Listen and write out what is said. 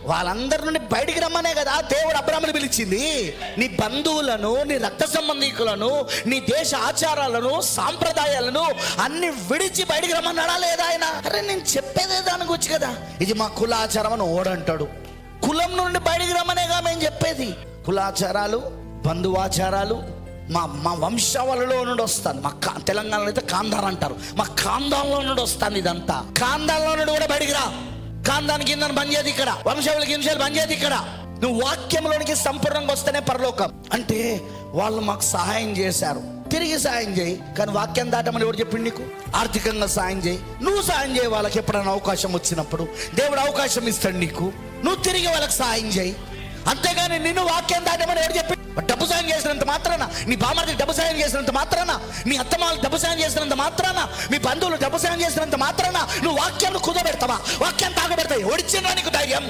వాళ్ళందరి నుండి బయటికి రమ్మనే కదా దేవుడు అబ్రాహాముని పిలిచింది. నీ బంధువులను, నీ రక్త సంబంధికులను, నీ దేశ ఆచారాలను, సాంప్రదాయాలను అన్ని విడిచి బయటికి రమ్మన్నాడా లేదా ఆయన? అరే నేను చెప్పేదే దాని గురించి కదా. ఇది మా కులాచారం అని ఓడంటాడు. కులం నుండి బయటికి రమ్మనేగా మేము చెప్పేది. కులాచారాలు, బంధువాచారాలు మా వంశావళిలో నుండి వస్తాను. మా తెలంగాణలో అయితే కాందార్ అంటారు. మా కాందాంలో నుండి వస్తాను. ఇదంతా కాందాంలో నుండి కూడా బయటికి రా. కాందాని కిందని బంద్ చేయదు ఇక్కడ, వంశావళి గింశాలు బంద్ చేయదు ఇక్కడ. నువ్వు వాక్యంలోనికి సంపూర్ణంగా వస్తేనే పరలోకం. అంటే వాళ్ళు మాకు సహాయం చేశారు, తిరిగి సాయం చేయి. కానీ వాక్యం దాటమని ఎవరు చెప్పింది నీకు? ఆర్థికంగా సాయం చేయి. నువ్వు సాయం చేయి. వాళ్ళకి ఎప్పుడైనా అవకాశం వచ్చినప్పుడు దేవుడు అవకాశం ఇస్తాడు నీకు, నువ్వు తిరిగి వాళ్ళకి సాయం చేయి. అంతేగాని నిన్ను వాక్యం దాటమని ఎవరు చెప్పి? డబ్బు సాయం చేసినంత మాత్రాన, నీ బామర్ది డబ్బు సాయం చేసినంత మాత్రాన, మీ అత్తమాలు డబ్బు సాయం చేసినంత మాత్రాన, మీ బంధువులు డబ్బు సాయం చేసినంత మాత్రాన నువ్వు వాక్యాన్ని కుదబెడతావా? వాక్యాన్ని తాగబెడతాయి. ఓడిచ్చిన నీకు ధైర్యం.